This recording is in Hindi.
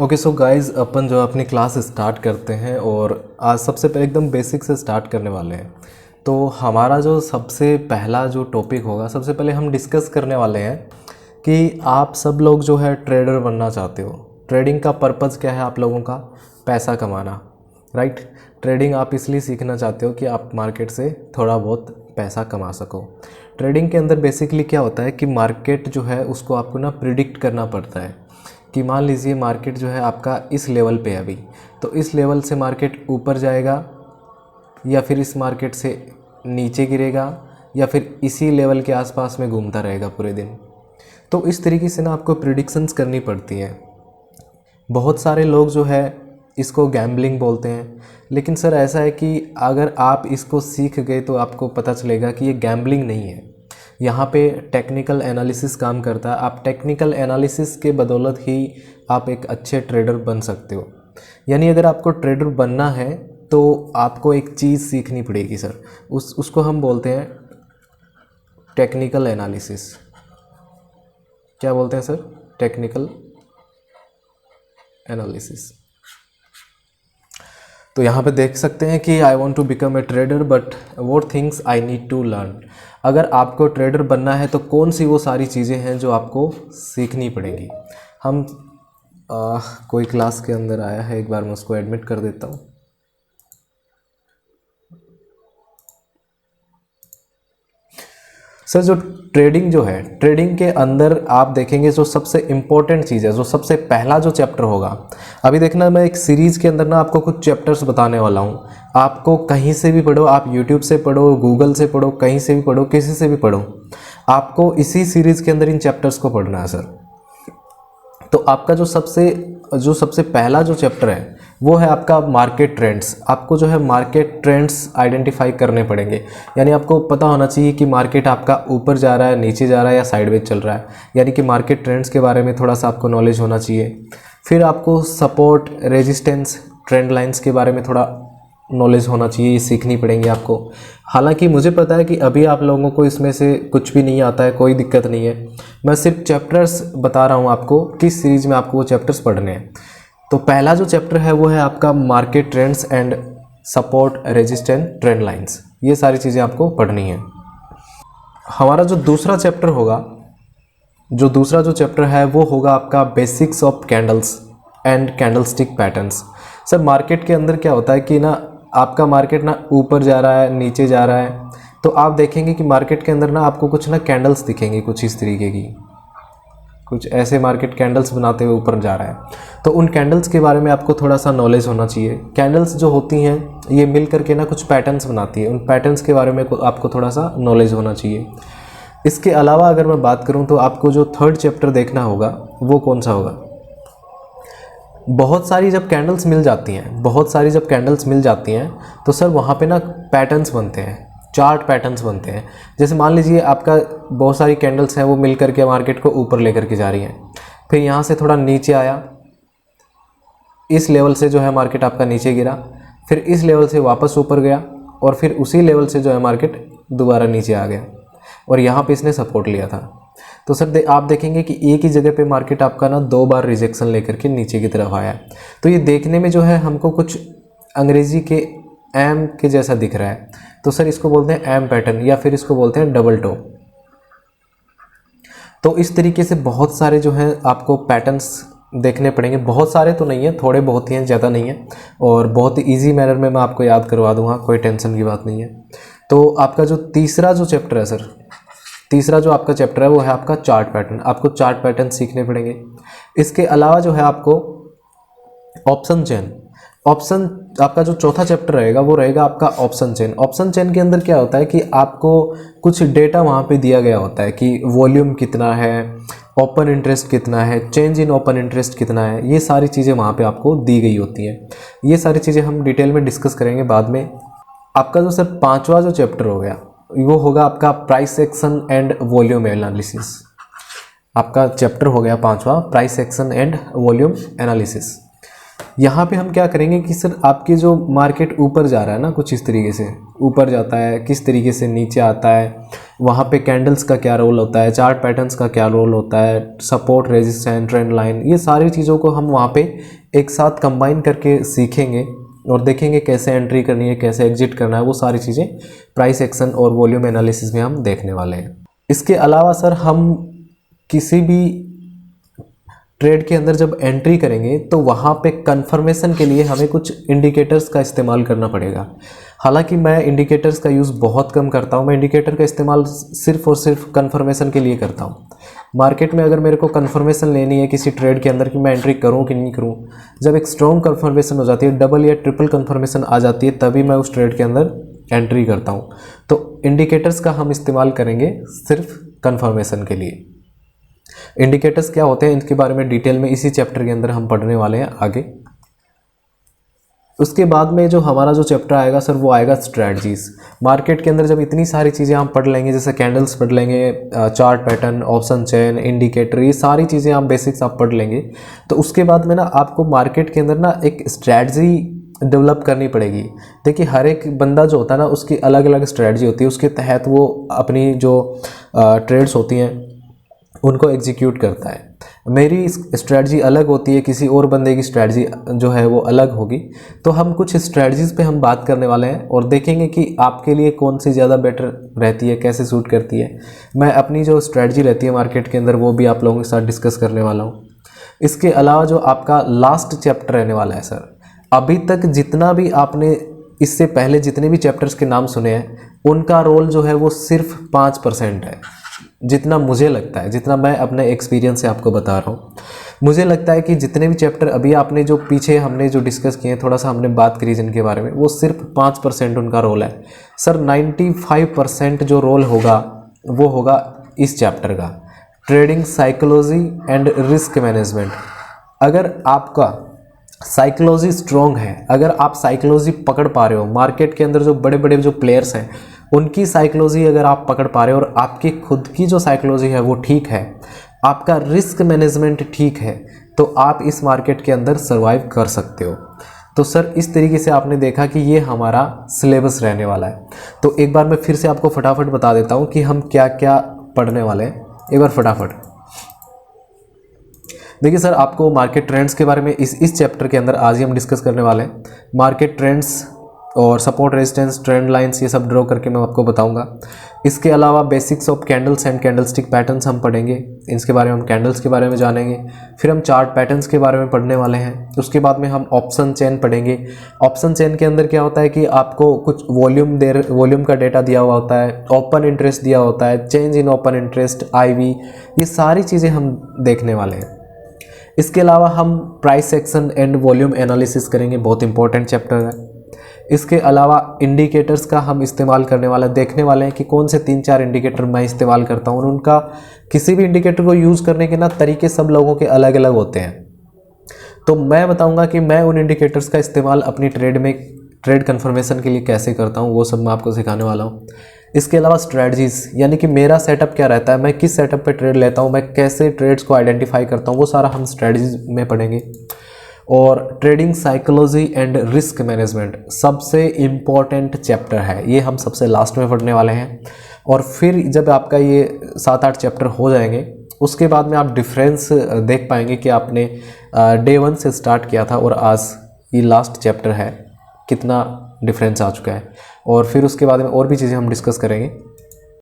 ओके सो गाइज अपन जो अपनी क्लास स्टार्ट करते हैं और आज सबसे पहले एकदम बेसिक से स्टार्ट करने वाले हैं। तो हमारा जो सबसे पहला जो टॉपिक होगा, सबसे पहले हम डिस्कस करने वाले हैं कि आप सब लोग जो है ट्रेडर बनना चाहते हो। ट्रेडिंग का पर्पज़ क्या है आप लोगों का? पैसा कमाना, राइट। ट्रेडिंग आप इसलिए सीखना चाहते हो कि आप मार्केट से थोड़ा बहुत पैसा कमा सको। ट्रेडिंग के अंदर बेसिकली क्या होता है कि मार्केट जो है उसको आपको ना प्रिडिक्ट करना पड़ता है कि मान लीजिए मार्केट जो है आपका इस लेवल पे है अभी, तो इस लेवल से मार्केट ऊपर जाएगा या फिर इस मार्केट से नीचे गिरेगा या फिर इसी लेवल के आसपास में घूमता रहेगा पूरे दिन। तो इस तरीके से ना आपको प्रिडिक्शंस करनी पड़ती हैं। बहुत सारे लोग जो है इसको गैम्बलिंग बोलते हैं, लेकिन सर ऐसा है कि अगर आप इसको सीख गए तो आपको पता चलेगा कि ये गैम्बलिंग नहीं है। यहाँ पे टेक्निकल एनालिसिस काम करता है। आप टेक्निकल एनालिसिस के बदौलत ही आप एक अच्छे ट्रेडर बन सकते हो। यानी अगर आपको ट्रेडर बनना है तो आपको एक चीज़ सीखनी पड़ेगी सर, उसको हम बोलते हैं टेक्निकल एनालिसिस। क्या बोलते हैं सर? Technical analysis. तो यहाँ पे देख सकते हैं कि I want to become a trader but what things I need to learn. अगर आपको ट्रेडर बनना है तो कौन सी वो सारी चीज़ें हैं जो आपको सीखनी पड़ेंगी। हम कोई क्लास के अंदर आया है, एक बार मैं उसको एडमिट कर देता हूँ। सर जो ट्रेडिंग जो है, ट्रेडिंग के अंदर आप देखेंगे जो सबसे इम्पोर्टेंट चीज़ है, जो सबसे पहला जो चैप्टर होगा, अभी देखना मैं एक सीरीज़ के अंदर ना आपको कुछ चैप्टर्स बताने वाला हूँ। आपको कहीं से भी पढ़ो, आप यूट्यूब से पढ़ो, गूगल से पढ़ो, कहीं से भी पढ़ो, किसी से भी पढ़ो, आपको इसी सीरीज़ के अंदर इन चैप्टर्स को पढ़ना है सर। तो आपका जो सबसे पहला जो चैप्टर है वो है आपका मार्केट ट्रेंड्स। आपको जो है मार्केट ट्रेंड्स आइडेंटिफाई करने पड़ेंगे। यानी आपको पता होना चाहिए कि मार्केट आपका ऊपर जा रहा है, नीचे जा रहा है या साइडवेज चल रहा है। यानी कि मार्केट ट्रेंड्स के बारे में थोड़ा सा आपको नॉलेज होना चाहिए। फिर आपको सपोर्ट, रेजिस्टेंस, ट्रेंड लाइंस के बारे में थोड़ा नॉलेज होना चाहिए, ये सीखनी पड़ेंगी आपको। हालांकि मुझे पता है कि अभी आप लोगों को इसमें से कुछ भी नहीं आता है, कोई दिक्कत नहीं है। मैं सिर्फ चैप्टर्स बता रहा हूँ आपको, किस सीरीज़ में आपको वो चैप्टर्स पढ़ने हैं। तो पहला जो चैप्टर है वो है आपका market trends and support, resistance, trend lines. ये सारी चीज़ें आपको पढ़नी है। हमारा जो दूसरा चैप्टर है वो होगा आपका basics of candles and candlestick patterns. Sir market के अंदर क्या होता है कि ना आपका मार्केट ना ऊपर जा रहा है, नीचे जा रहा है, तो आप देखेंगे कि मार्केट के अंदर ना आपको कुछ ना कैंडल्स दिखेंगी, कुछ इस तरीके की, कुछ ऐसे मार्केट कैंडल्स बनाते हुए ऊपर जा रहा है। तो उन कैंडल्स के बारे में आपको थोड़ा सा नॉलेज होना चाहिए। कैंडल्स जो होती हैं ये मिल करके ना कुछ पैटर्न्स बनाती है, उन पैटर्न्स के बारे में आपको थोड़ा सा नॉलेज होना चाहिए। इसके अलावा अगर मैं बात करूं तो आपको जो थर्ड चैप्टर देखना होगा वो कौन सा होगा? बहुत सारी जब कैंडल्स मिल जाती हैं तो सर वहाँ पे ना पैटर्न्स बनते हैं, चार्ट पैटर्न्स बनते हैं। जैसे मान लीजिए आपका बहुत सारी कैंडल्स हैं, वो मिल करके मार्केट को ऊपर लेकर के जा रही हैं, फिर यहाँ से थोड़ा नीचे आया, इस लेवल से जो है मार्केट आपका नीचे गिरा, फिर इस लेवल से वापस ऊपर गया और फिर उसी लेवल से जो है मार्केट दोबारा नीचे आ गया और यहाँ पे इसने सपोर्ट लिया था। तो सर आप देखेंगे कि एक ही जगह पे मार्केट आपका ना 2 बार रिजेक्शन लेकर के नीचे की तरफ आया। तो ये देखने में जो है हमको कुछ अंग्रेजी के एम के जैसा दिख रहा है, तो सर इसको बोलते हैं एम पैटर्न या फिर इसको बोलते हैं डबल टॉप। तो इस तरीके से बहुत सारे जो हैं आपको पैटर्न्स देखने पड़ेंगे। बहुत सारे तो नहीं है, थोड़े बहुत ही हैं, ज़्यादा नहीं है, और बहुत ही ईजी मैनर में मैं आपको याद करवा दूंगा, कोई टेंशन की बात नहीं है। तो आपका जो तीसरा जो चैप्टर है सर, तीसरा जो आपका चैप्टर है वो है आपका चार्ट पैटर्न। आपको चार्ट पैटर्न सीखने पड़ेंगे। इसके अलावा जो है आपको ऑप्शन चेन, आपका जो चौथा चैप्टर रहेगा वो रहेगा आपका ऑप्शन चेन। ऑप्शन चेन के अंदर क्या होता है कि आपको कुछ डेटा वहाँ पे दिया गया होता है कि वॉल्यूम कितना है, ओपन इंटरेस्ट कितना है, चेंज इन ओपन इंटरेस्ट कितना है, ये सारी चीज़ें वहाँ पे आपको दी गई होती हैं। ये सारी चीज़ें हम डिटेल में डिस्कस करेंगे बाद में। आपका जो सर पांचवा जो चैप्टर हो गया वो होगा आपका price action and volume analysis. आपका चैप्टर हो गया पांचवा, price action and volume analysis. यहाँ पे हम क्या करेंगे कि सर आपके जो मार्केट ऊपर जा रहा है ना, कुछ इस तरीके से ऊपर जाता है, किस तरीके से नीचे आता है, वहाँ पे कैंडल्स का क्या रोल होता है, चार्ट पैटर्न्स का क्या रोल होता है, सपोर्ट, रेजिस्टेंस, ट्रेंड लाइन, ये सारी चीज़ों को हम वहाँ पे एक साथ कंबाइन करके सीखेंगे और देखेंगे कैसे एंट्री करनी है, कैसे एग्जिट करना है। वो सारी चीज़ें प्राइस एक्शन और वॉल्यूम एनालिसिस में हम देखने वाले हैं। इसके अलावा सर हम किसी भी ट्रेड के अंदर जब एंट्री करेंगे तो वहाँ पे कंफर्मेशन के लिए हमें कुछ इंडिकेटर्स का इस्तेमाल करना पड़ेगा। हालांकि मैं इंडिकेटर्स का यूज़ बहुत कम करता हूँ, मैं इंडिकेटर का इस्तेमाल सिर्फ और सिर्फ कंफर्मेशन के लिए करता हूँ। मार्केट में अगर मेरे को कंफर्मेशन लेनी है किसी ट्रेड के अंदर कि मैं एंट्री करूँ कि नहीं करूँ, जब एक स्ट्रॉन्ग कंफर्मेशन हो जाती है, डबल या ट्रिपल कंफर्मेशन आ जाती है, तभी मैं उस ट्रेड के अंदर एंट्री करता हूँ। तो इंडिकेटर्स का हम इस्तेमाल करेंगे सिर्फ कंफर्मेशन के लिए। इंडिकेटर्स क्या होते हैं इनके बारे में डिटेल में इसी चैप्टर के अंदर हम पढ़ने वाले हैं आगे। उसके बाद में जो हमारा जो चैप्टर आएगा सर वो आएगा स्ट्रैटेजीज। मार्केट के अंदर जब इतनी सारी चीज़ें हम पढ़ लेंगे, जैसे कैंडल्स पढ़ लेंगे, chart pattern, option chain, indicator, ये सारी चीज़ें आप बेसिक्स आप पढ़ लेंगे, तो उसके बाद में ना आपको मार्केट के अंदर ना एक स्ट्रैटेजी डेवलप करनी पड़ेगी। देखिए हर एक बंदा जो होता है ना उसकी अलग अलग स्ट्रैटेजी होती है, उसके तहत वो अपनी जो ट्रेड्स होती हैं उनको एग्जीक्यूट करता है। मेरी स्ट्रैटेजी अलग होती है, किसी और बंदे की स्ट्रैटेजी जो है वो अलग होगी। तो हम कुछ स्ट्रैटेजीज़ पे हम बात करने वाले हैं और देखेंगे कि आपके लिए कौन सी ज़्यादा बेटर रहती है, कैसे सूट करती है। मैं अपनी जो स्ट्रैटेजी रहती है मार्केट के अंदर वो भी आप लोगों के साथ डिस्कस करने वाला हूँ। इसके अलावा जो आपका लास्ट चैप्टर रहने वाला है सर, अभी तक जितना भी आपने इससे पहले जितने भी चैप्टर्स के नाम सुने हैं उनका रोल जो है वो सिर्फ 5% है, जितना मुझे लगता है, जितना मैं अपने एक्सपीरियंस से आपको बता रहा हूँ। मुझे लगता है कि जितने भी चैप्टर अभी आपने जो पीछे हमने जो डिस्कस किए हैं, थोड़ा सा हमने बात करी जिनके बारे में, वो सिर्फ 5% उनका रोल है। सर 95% जो रोल होगा वो होगा इस चैप्टर का, trading psychology and risk management. अगर आपका साइकोलॉजी स्ट्रॉन्ग है, अगर आप साइकोलॉजी पकड़ पा रहे हो, मार्केट के अंदर जो बड़े बड़े जो प्लेयर्स हैं उनकी साइकोलॉजी अगर आप पकड़ पा रहे हो और आपकी खुद की जो साइकोलॉजी है वो ठीक है, आपका रिस्क मैनेजमेंट ठीक है, तो आप इस मार्केट के अंदर सर्वाइव कर सकते हो। तो सर इस तरीके से आपने देखा कि ये हमारा सिलेबस रहने वाला है। तो एक बार मैं फिर से आपको फटाफट बता देता हूँ कि हम क्या क्या पढ़ने वाले हैं, एक बार फटाफट। देखिए सर आपको मार्केट ट्रेंड्स के बारे में इस चैप्टर के अंदर आज ही हम डिस्कस करने वाले हैं। मार्केट ट्रेंड्स और सपोर्ट, रेजिस्टेंस, ट्रेंड लाइंस, ये सब ड्रॉ करके मैं आपको बताऊंगा। इसके अलावा basics of candles and candlestick patterns हम पढ़ेंगे, इसके बारे में हम कैंडल्स के बारे में जानेंगे। फिर हम चार्ट पैटर्न्स के बारे में पढ़ने वाले हैं। उसके बाद में हम ऑप्शन चेन पढ़ेंगे। ऑप्शन चेन के अंदर क्या होता है कि आपको कुछ वॉल्यूम का डेटा दिया हुआ होता है, ओपन इंटरेस्ट दिया होता है, change in open interest, IV, ये सारी चीज़ें हम देखने वाले हैं। इसके अलावा हम price action and volume analysis करेंगे, बहुत इंपॉर्टेंट चैप्टर है। इसके अलावा इंडिकेटर्स का हम इस्तेमाल करने वाले देखने वाले हैं कि कौन से 3-4 इंडिकेटर मैं इस्तेमाल करता हूँ। उनका किसी भी इंडिकेटर को यूज़ करने के ना तरीके सब लोगों के अलग अलग होते हैं, तो मैं बताऊंगा कि मैं उन इंडिकेटर्स का इस्तेमाल अपनी ट्रेड कन्फर्मेशन के लिए कैसे करता हूँ, वो सब मैं आपको सिखाने वाला हूँ। इसके अलावा स्ट्रैटेजीज़, यानी कि मेरा सेटअप क्या रहता है, मैं किस सेटअप पे ट्रेड लेता हूँ, मैं कैसे ट्रेड्स को आइडेंटिफाई करता हूँ, वो सारा हम स्ट्रैटेजीज में पढ़ेंगे। और trading psychology and risk management सबसे इम्पॉर्टेंट चैप्टर है, ये हम सबसे लास्ट में पढ़ने वाले हैं। और फिर जब आपका ये 7-8 चैप्टर हो जाएंगे उसके बाद में आप डिफरेंस देख पाएंगे कि आपने Day 1 से स्टार्ट किया था और आज ये लास्ट चैप्टर है, कितना डिफरेंस आ चुका है। और फिर उसके बाद में और भी चीज़ें हम डिस्कस करेंगे।